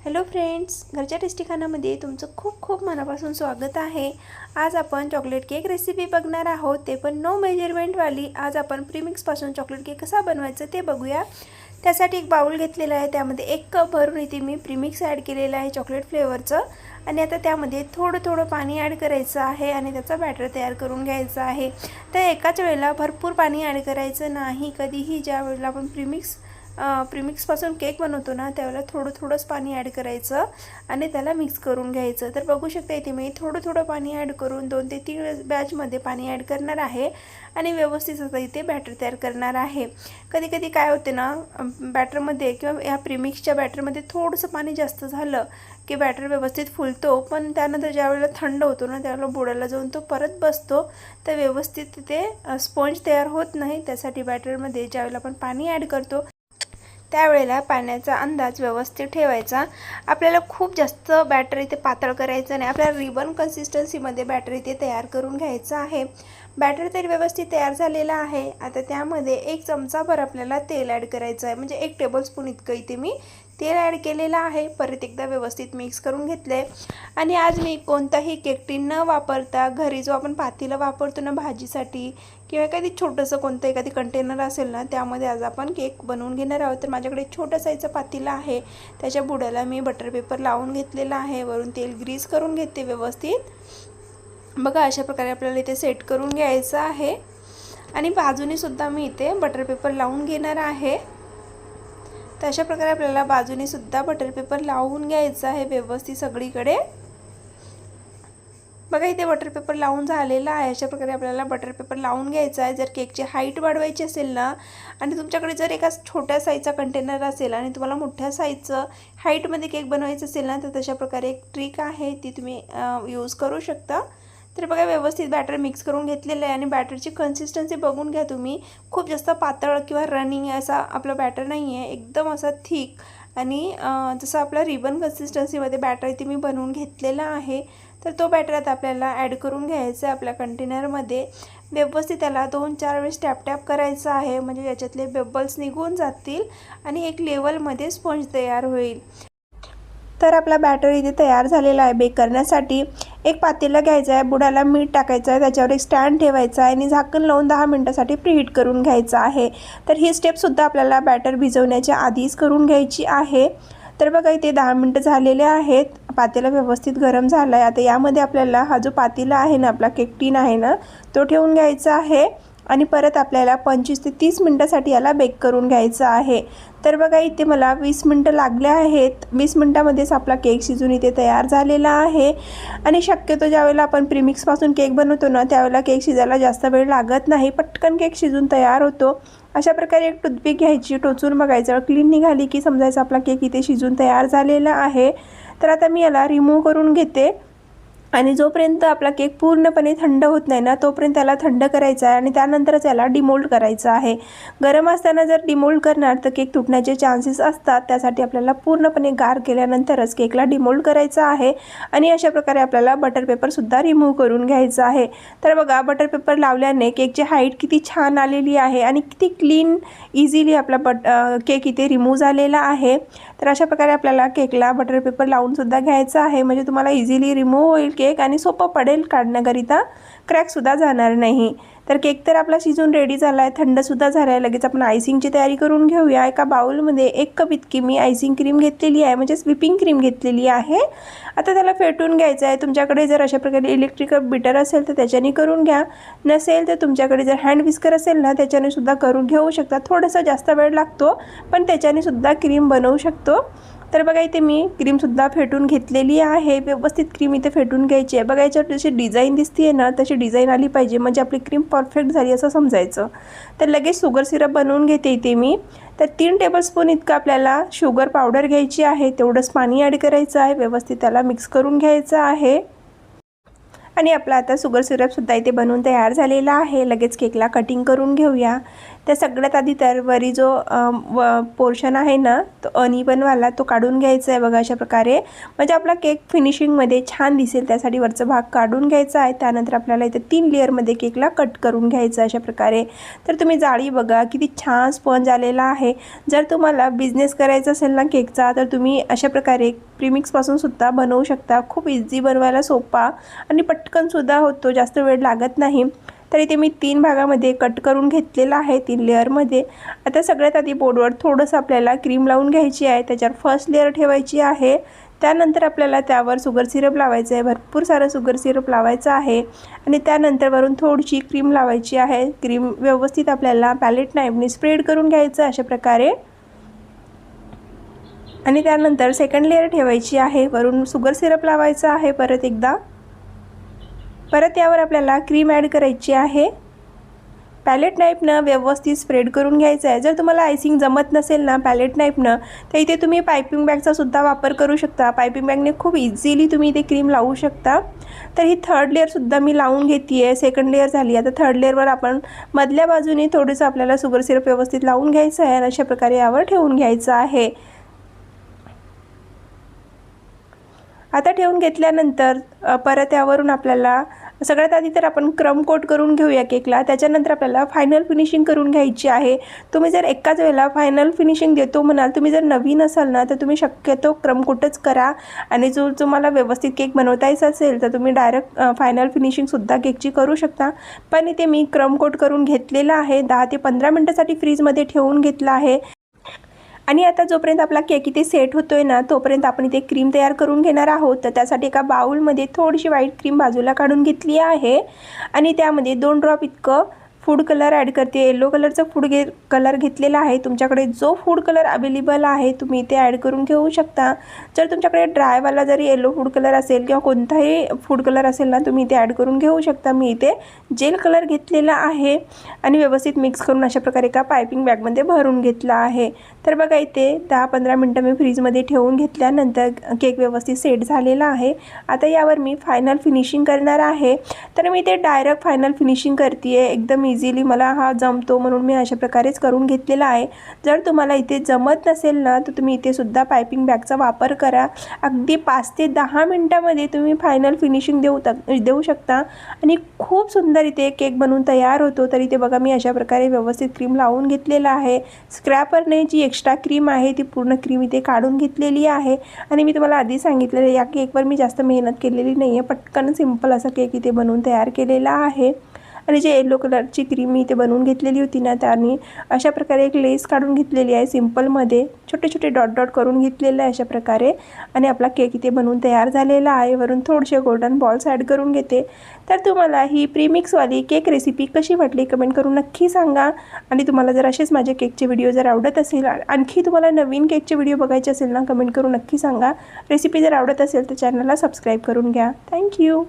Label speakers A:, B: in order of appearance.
A: Hello friends, घरच्या tasty खानामध्ये तुमचं खूप खूप मनापासून स्वागत आहे। आज आपण चॉकलेट केक रेसिपी बघणार आहोत, ते पण नो मेजरमेंटवाली। आज आपण प्रीमिक्सपासून चॉकलेट केक कसा बनवायचा ते बघूया। त्यासाठी एक बाउल घेतलेला आहे, त्यामध्ये 1 कप भरून इथे मी प्रीमिक्स ॲड केलेलं आहे चॉकलेट फ्लेवरचं। आणि आता त्यामध्ये थोडं पाणी ॲड करायचं आहे आणि त्याचा बॅटर तयार करून घ्यायचा आहे। तर एकाच वेळेला भरपूर पाणी ॲड करायचं नाही। कधीही ज्या वेळेला आपण प्रीमिक्सपासून केक बनवतो ना, त्यावेळेला थोडंच पाणी ॲड करायचं आणि त्याला मिक्स करून घ्यायचं। तर बघू शकता इथे मी थोडं पाणी ॲड करून 2 ते 3 बॅचमध्ये पाणी ॲड करणार आहे आणि व्यवस्थित आता इथे बॅटर तयार करणार आहे। कधी काय होते ना, बॅटरमध्ये किंवा या प्रीमिक्सच्या बॅटरमध्ये थोडंसं पाणी जास्त झालं की बॅटर व्यवस्थित फुलतो, पण त्यानंतर ज्या वेळेला थंड होतो ना, त्यावेळेला बुडाला जाऊन तो परत बसतो। तर व्यवस्थित तिथे स्पंज तयार होत नाही। त्यासाठी बॅटरमध्ये ज्यावेळेला आपण पाणी ॲड करतो त्यावेळेला पाण्याचा अंदाज व्यवस्थित ठेवायचा। आपल्याला खूप जास्त बॅटर इथे पातळ करायचं नाही, आपल्याला रिबन कन्सिस्टन्सीमध्ये बॅटर इथे तयार करून घ्यायचं आहे। बॅटर तरी व्यवस्थित तयार झालेलं आहे। आता त्यामध्ये 1 चमचाभर आपल्याला तेल ॲड करायचं आहे, म्हणजे 1 टेबलस्पून इतकं इथे मी तेल ॲड केलेलं आहे। परत एकदा व्यवस्थित मिक्स करून घेतले आणि आज मी कोणताही केक टीन न वापरता घरी जो आपण पातेलं वापरतो ना भाजीसाठी, किंवा एखादी छोटंसं कोणतं एखादी कंटेनर असेल ना, त्यामध्ये आज आपण केक बनवून घेणार आहोत। तर माझ्याकडे एक छोटा साईजचा पातेला आहे, त्याच्या बुडाला मी बटर पेपर लावून घेतलेला आहे। वरून तेल ग्रीस करून घेते व्यवस्थित। बघा अशा प्रकारे आपल्याला इथे सेट करून घ्यायचं आहे आणि बाजूने सुद्धा मी इथे बटर पेपर लावून घेणार आहे। तर अशा प्रकारे आपल्याला बाजूने सुद्धा बटर पेपर लावून घ्यायचा आहे व्यवस्थित सगळीकडे। बघा इथे बटर पेपर लावून झालेला आहे। अशा प्रकारे आपल्याला बटर पेपर लावून घ्यायचा आहे। जर केकची हाईट वाढवायची असेल ना, आणि तुमच्याकडे जर एका छोट्या साईजचा कंटेनर असेल आणि तुम्हाला मोठ्या साईजचं हाईटमध्ये केक बनवायचं असेल ना, तर तशा प्रकारे एक ट्रिक आहे, ती तुम्ही यूज करू शकता। तर बघा व्यवस्थित बॅटर मिक्स करून घेतलेलं आहे आणि बॅटरची कन्सिस्टन्सी बघून घ्या तुम्ही। खूप जास्त पातळ किंवा रनिंग असा आपलं बॅटर नाही आहे, एकदम असा थिक आणि जसं आपला रिबन कन्सिस्टन्सीमध्ये बॅटर इथे मी बनवून घेतलेला आहे। तर तो बॅटर आता आपल्याला ॲड करून घ्यायचा आहे आपल्या कंटेनरमध्ये। व्यवस्थित त्याला 2-4 वेळेस टॅप करायचं आहे, म्हणजे याच्यातले बबल्स निघून जातील आणि एक लेवलमध्ये स्पंज तयार होईल। तर आपला बॅटर इथे तयार झालेला आहे। बेक करण्यासाठी एक पातेलं घ्यायचं आहे, बुडाला मीठ टाकायचं आहे, त्याच्यावर एक स्टँड ठेवायचा आहे आणि झाकण लावून 10 मिनिटासाठी प्रीहीट करून घ्यायचं आहे। तर ही स्टेपसुद्धा आपल्याला बॅटर भिजवण्याच्या आधीच करून घ्यायची आहे। तर बघा इथे 10 मिनिटं झालेले आहेत, पातेला व्यवस्थित गरम झाला आहे। आता यामध्ये आपल्याला हा जो पातेला आहे ना, आपला केक टीन आहे ना, तो ठेवून घ्यायचा आहे आणि परत आपल्याला 25 ते 30 मिनिटासाठी याला बेक करून घ्यायचं आहे। तर बघा इथे मला 20 मिनिटं लागले आहेत। 20 मिनिटामध्येच आपला केक शिजून इथे तयार झालेला आहे। आणि शक्यतो ज्यावेळेला आपण प्रीमिक्सपासून केक बनवतो ना, त्यावेळेला केक शिजायला जास्त वेळ लागत नाही, पटकन केक शिजून तयार होतो। अशा प्रकारे एक टूथपिक घ्यायची, टोचून बघायचं, क्लीन निघाली की समजायचं आपला केक इथे शिजून तयार झालेला आहे। तर आता मी याला रिमूव्ह करून घेते आणि जोपर्यंत आपला केक पूर्णपणे थंड होत नाही ना, तोपर्यंत त्याला थंड करायचा आहे आणि त्यानंतरच याला डिमोल्ड करायचं आहे। गरम असताना जर डिमोल्ड करणार तर केक तुटण्याचे चान्सेस असतात, त्यासाठी आपल्याला पूर्णपणे गार केल्यानंतरच केकला डिमोल्ड करायचं आहे। आणि अशा प्रकारे आपल्याला बटर पेपरसुद्धा रिमूव्ह करून घ्यायचं आहे। तर बघा बटर पेपर लावल्याने केकची हाईट किती छान आलेली आहे आणि किती क्लीन इझिली आपला केक इथे रिमूव्ह झालेला आहे। तर अशा प्रकारे आपल्याला केकला बटर पेपर लावूनसुद्धा घ्यायचं आहे, म्हणजे तुम्हाला इझिली रिमूव्ह होईल केक आणि सोपं पडेल काढण्याकरिता, क्रॅकसुद्धा जाणार नाही। तर केक तर आपला शिजून रेडी झाला आहे, थंडसुद्धा झाला आहे। लगेच आपण आयसिंगची तयारी करून घेऊया। एका बाउलमध्ये 1 कप इतकी मी आयसिंग क्रीम घेतलेली आहे, म्हणजे व्हिपिंग क्रीम घेतलेली आहे। आता त्याला फेटून घ्यायचं आहे। तुमच्याकडे जर अशा प्रकारे इलेक्ट्रिकल बीटर असेल तर त्याच्याने करून घ्या, नसेल तर तुमच्याकडे जर हँड विस्कर असेल ना, त्याच्याने सुद्धा करून घेऊ शकता। थोडासा जास्त वेळ लागतो, पण त्याच्याने सुद्धा क्रीम बनवू शकतो। तर बघा इथे मी क्रीमसुद्धा फेटून घेतलेली आहे। व्यवस्थित क्रीम इथे फेटून घ्यायची आहे। बघा याच्यावर जशी डिझाईन दिसते ना, तशी डिझाईन आली पाहिजे, म्हणजे आपली क्रीम परफेक्ट झाली असं समजायचं। तर लगेच शुगर सिरप बनवून घेते इथे मी। तर 3 टेबलस्पून इतकं आपल्याला शुगर पावडर घ्यायची आहे, तेवढंच पाणी ॲड करायचं आहे, व्यवस्थित त्याला मिक्स करून घ्यायचं आहे। आणि आपला आता शुगर सिरपसुद्धा इथे बनवून तयार झालेला आहे। लगेच केकला कटिंग करून घेऊया। त्या सगळ्यात आधी तर वरी जो पोर्शन आहे ना तो अनइव्हनवाला तो काढून घ्यायचा आहे बघा अशा प्रकारे, म्हणजे आपला केक फिनिशिंगमध्ये छान दिसेल त्यासाठी वरचा भाग काढून घ्यायचा आहे। त्यानंतर आपल्याला इथे 3 लेअरमध्ये केकला कट करून घ्यायचं अशा प्रकारे। तर तुम्ही जाळी बघा किती छान स्पंज आलेला आहे। जर तुम्हाला बिझनेस करायचा असेल ना केकचा तर तुम्ही अशा प्रकारे प्रीमिक्सपासून सुद्धा बनवू शकता। खूप इझी बनवायला, सोपा आणि पटकन सुद्धा होतो, जास्त वेळ लागत नाही। तर इथे मी 3 भागामध्ये कट करून घेतलेला आहे, 3 लेअरमध्ये। आता सगळ्यात आधी बोर्डवर थोडंसं आपल्याला क्रीम लावून घ्यायची आहे, त्याच्यावर फर्स्ट लेअर ठेवायची आहे। त्यानंतर आपल्याला त्यावर शुगर सिरप लावायचं आहे, भरपूर सारं शुगर सिरप लावायचं आहे आणि त्यानंतर वरून थोडीशी क्रीम लावायची आहे। क्रीम व्यवस्थित आपल्याला पॅलेट नाईफने स्प्रेड करून घ्यायचं अशा प्रकारे आणि त्यानंतर सेकंड लेअर ठेवायची आहे, वरून शुगर सिरप लावायचं आहे परत एकदा। परत यावर आपल्याला क्रीम ॲड करायची आहे, पॅलेट नाईफनं व्यवस्थित स्प्रेड करून घ्यायचं आहे। जर तुम्हाला आयसिंग जमत नसेल ना पॅलेट नाईफनं तर इथे तुम्ही पायपिंग बॅगचा सुद्धा वापर करू शकता। पायपिंग बॅगने खूप इझिली तुम्ही इथे क्रीम लावू शकता। तर ही थर्ड लेअरसुद्धा मी लावून घेते आहे, सेकंड लेअर झाली। आता थर्ड लेअरवर आपण मधल्या बाजूने थोडंसं आपल्याला शुगर सिरप व्यवस्थित लावून घ्यायचं आहे आणि अशा प्रकारे यावर ठेवून घ्यायचं आहे। आता ठेवून घेतल्यानंतर परत यावरून आपल्याला सगळ्यात आधी तर आपण क्रम कोट करून घेऊया केकला, त्याच्यानंतर आपल्याला फायनल फिनिशिंग करून घ्यायची आहे। तुम्ही जर एकाच वेळेला फायनल फिनिशिंग देतो म्हणाल, तुम्ही जर नवीन असाल ना तर तुम्ही शक्यतो क्रम कोटच करा आणि जो तुम्हाला व्यवस्थित केक बनवतायचा असेल तर तुम्ही डायरेक्ट फायनल फिनिशिंगसुद्धा केकची करू शकता। पण इथे मी क्रम कोट करून घेतलेला आहे, 10 ते 15 मिनिटासाठी फ्रीजमध्ये ठेवून घेतला आहे। आणि आता जोपर्यंत आपला केक इथे सेट होतोय ना तोपर्यंत आपण इथे क्रीम तयार करून घेणार आहोत। तर त्यासाठी एका बाउलमध्ये थोडीशी व्हाईट क्रीम बाजूला काढून घेतली आहे आणि त्यामध्ये 2 ड्रॉप इतकं फूड कलर ॲड करते। येलो कलरचा कलर घेतलेला आहे, तुमच्याकडे जो फूड कलर अवेलेबल आहे तुम्ही इथे ॲड करून घेऊ शकता। जर तुमच्याकडे ड्रायवाला जरी येलो फूड कलर असेल किंवा कोणताही फूड कलर असेल ना तुम्ही इथे ॲड करून घेऊ शकता। मी इथे जेल कलर घेतलेला आहे आणि व्यवस्थित मिक्स करून अशा प्रकारे एका पायपिंग बॅगमध्ये भरून घेतला आहे। तर बघा इथे 10-15 मिनटं मी फ्रीजमध्ये ठेवून घेतल्यानंतर केक व्यवस्थित सेट झालेला आहे। आता यावर मी फायनल फिनिशिंग करणार आहे। तर मी इथे डायरेक्ट फायनल फिनिशिंग करते आहे, एकदम इझिली मला हा जमतो म्हणून मी अशा प्रकारेच करून घेतलेला आहे। जर तुम्हाला इथे जमत नसेल ना तर तुम्ही इथे सुद्धा पायपिंग बॅगचा वापर करा। अगदी 5 ते 10 मिनटामध्ये तुम्ही फायनल फिनिशिंग देऊ शकता आणि खूप सुंदर इथे केक बनवून तयार होतो। तर इथे बघा मी अशा प्रकारे व्यवस्थित क्रीम लावून घेतलेला आहे। स्क्रॅपरने जी एक्स्ट्रा क्रीम आहे ती पूर्ण क्रीम इथे काढून घेतलेली आहे आणि मी तुम्हाला आधी सांगितलेलं या केकवर मी जास्त मेहनत केलेली नाही आहे, पटकन सिंपल असा केक इथे बनवून तयार केलेला आहे। आणि जे येलो कलरची क्रीम मी इथे बनवून घेतलेली होती ना त्याने अशा प्रकारे एक लेस काढून घेतलेली आहे, सिंपलमध्ये छोटे छोटे डॉट डॉट करून घेतलेलं आहे अशा प्रकारे आणि आपला केक इथे बनवून तयार झालेला आहे। वरून थोडेसे गोल्डन बॉल्स ॲड करून घेते। तर तुम्हाला ही प्रीमिक्सवाली केक रेसिपी कशी वाटली कमेंट करून नक्की सांगा आणि तुम्हाला जर असेच माझे केकचे व्हिडिओ जर आवडत असेल, आणखी तुम्हाला नवीन केकचे व्हिडिओ बघायचे असेल ना कमेंट करून नक्की सांगा। रेसिपी जर आवडत असेल तर चॅनलला सबस्क्राईब करून घ्या। थँक्यू।